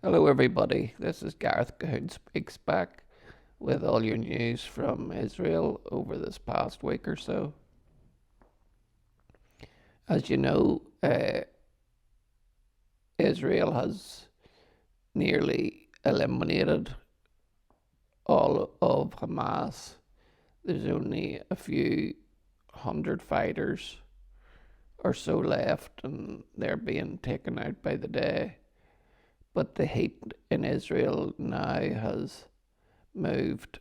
Hello, everybody. This is Gareth Cahoon Speaks back with all your news from Israel over this past week or so. As you know, Israel has nearly eliminated all of Hamas. There's only a few hundred fighters or so left, and they're being taken out by the day. But the heat in Israel now has moved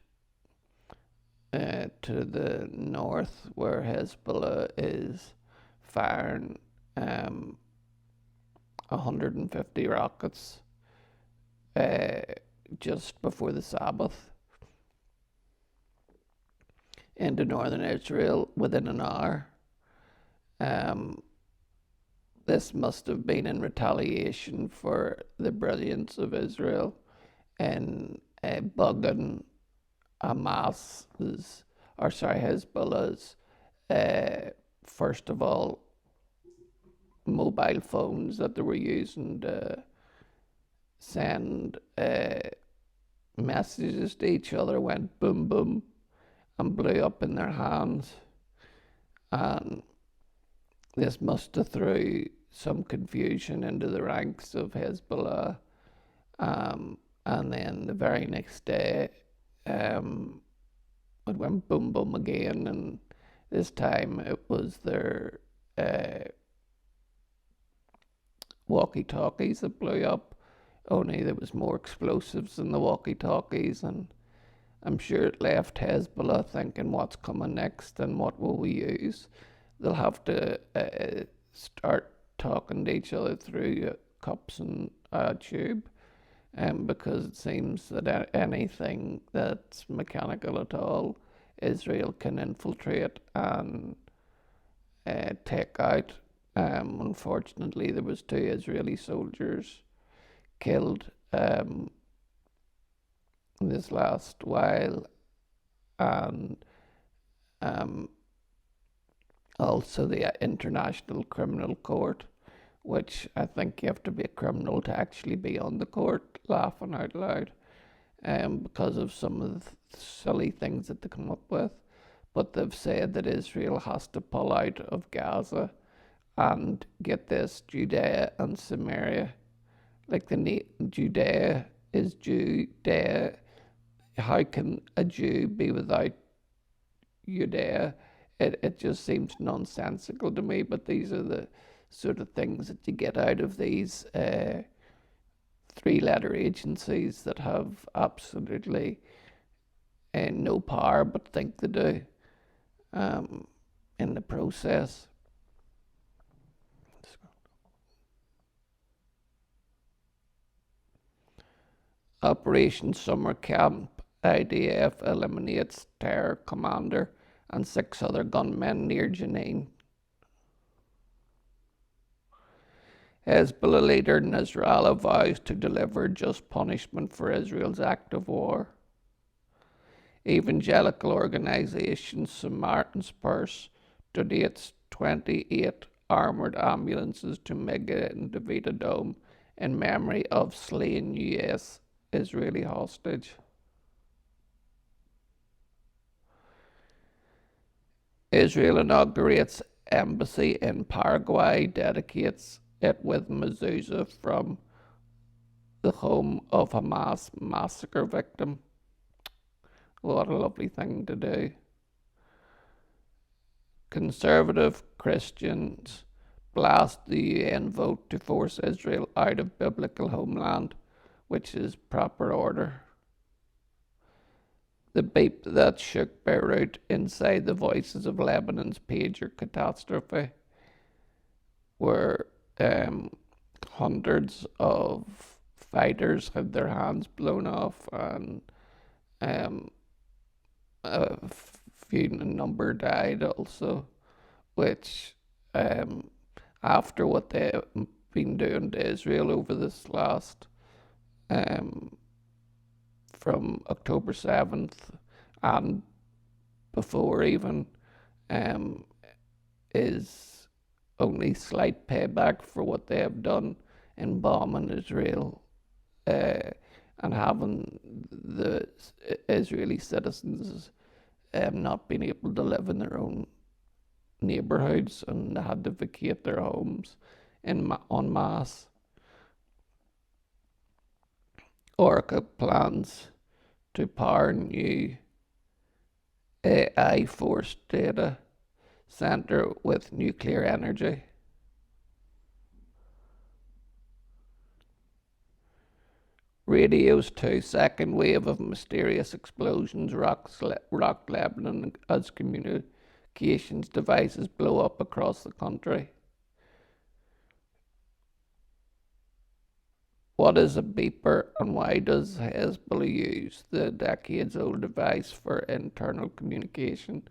to the north, where Hezbollah is firing 150 rockets uh, just before the Sabbath into northern Israel within an hour. Um, this must have been in retaliation for the brilliance of Israel in bugging Hezbollah's, first of all, mobile phones that they were using to send messages to each other went boom boom and blew up in their hands. And this must have threw some confusion into the ranks of Hezbollah. And then the very next day, it went boom boom again, and this time it was their walkie talkies that blew up. Only there was more explosives in the walkie talkies, and I'm sure it left Hezbollah thinking, what's coming next and what will we use? They'll have to start talking to each other through cups and a tube, because it seems that anything that's mechanical at all, Israel can infiltrate and take out. Unfortunately, there was 2 Israeli soldiers killed this last while, and also the International Criminal Court, which I think you have to be a criminal to actually be on the court, laughing out loud, because of some of the silly things that they come up with. But they've said that Israel has to pull out of Gaza and get this, Judea and Samaria. Like the Judea is Judea. How can a Jew be without Judea? It just seems nonsensical to me, but these are the sort of things that you get out of these 3-letter agencies that have absolutely no power but think they do in the process. Operation Summer Camp, IDF eliminates terror commander and 6 other gunmen near Jenin. Hezbollah leader Nasrallah vows to deliver just punishment for Israel's act of war. Evangelical organisation Samaritan's Purse donates 28 armoured ambulances to Mega and David Dome in memory of slain US Israeli hostage. Israel inaugurates embassy in Paraguay, dedicates it with mezuzah from the home of Hamas massacre victim. What a lovely thing to do. Conservative Christians blast the UN vote to force Israel out of biblical homeland, which is proper order. The beep that shook Beirut inside the Voices of Lebanon's pager catastrophe, where hundreds of fighters had their hands blown off, and a few number died also, which after what they've been doing to Israel over this last from October 7th and before even, is only slight payback for what they have done in bombing Israel and having the Israeli citizens not being able to live in their own neighborhoods, and they had to vacate their homes en masse. Orca plans to power new AI forced data center with nuclear energy. Radio's 2-second wave of mysterious explosions rocked Lebanon as communications devices blow up across the country. What is a beeper, and why does Hezbollah use the decades-old device for internal communication?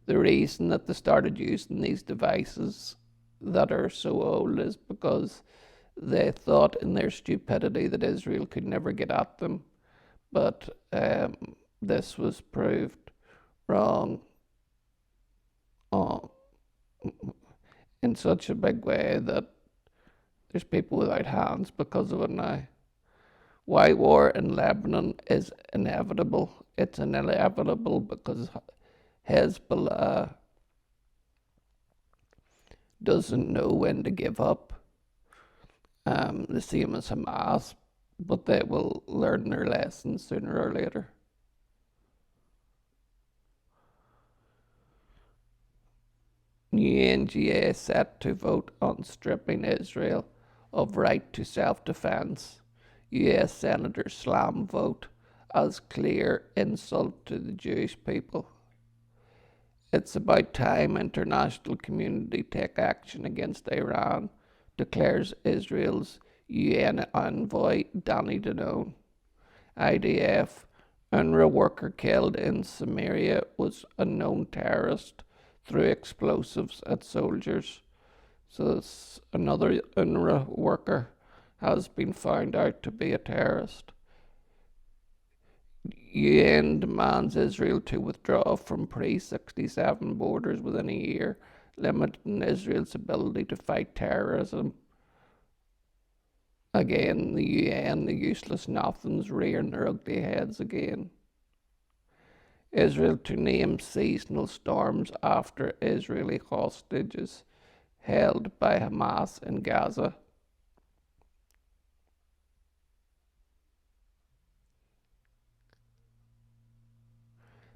The reason that they started using these devices that are so old is because they thought in their stupidity that Israel could never get at them, but this was proved wrong in such a big way that there's people without hands because of it now. Why war in Lebanon is inevitable? It's inevitable because Hezbollah doesn't know when to give up. The same as Hamas, but they will learn their lessons sooner or later. New NGA set to vote on stripping Israel of right to self-defense. US senators slam vote as clear insult to the Jewish people. It's about time international community take action against Iran, declares Israel's UN envoy Danny Danon. IDF, UNRWA worker killed in Samaria was a known terrorist threw explosives at soldiers. So another UNRWA worker has been found out to be a terrorist. UN demands Israel to withdraw from pre-67 borders within a year, limiting Israel's ability to fight terrorism. Again, the UN, the useless nothings, rearing their ugly heads again. Israel to name seasonal storms after Israeli hostages held by Hamas in Gaza.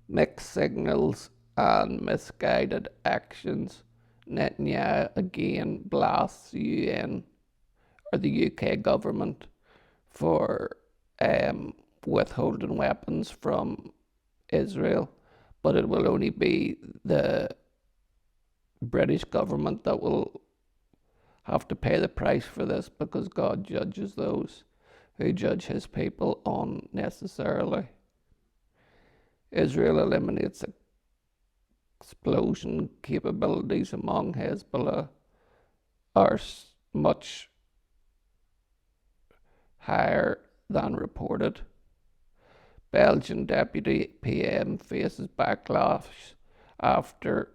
Mixed signals and misguided actions. Netanyahu again blasts UN or the UK government for withholding weapons from Israel, but it will only be the British government that will have to pay the price for this, because God judges those who judge his people unnecessarily. Israel eliminates explosion capabilities among Hezbollah are much higher than reported. Belgian deputy PM faces backlash after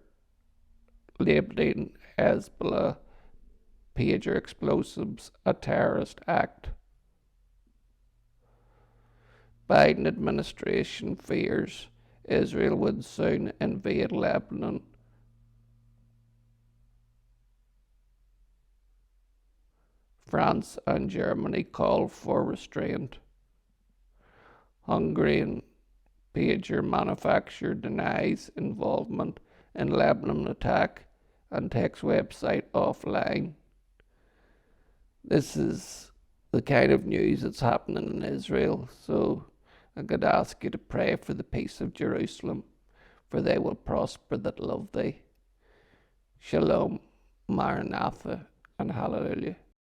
labeling Hezbollah pager explosives a terrorist act. Biden administration fears Israel would soon invade Lebanon. France and Germany call for restraint. Hungarian pager manufacturer denies involvement in Lebanon attack and takes website offline. This is the kind of news that's happening in Israel, so I could ask you to pray for the peace of Jerusalem, for they will prosper that love thee. Shalom, Maranatha, and Hallelujah.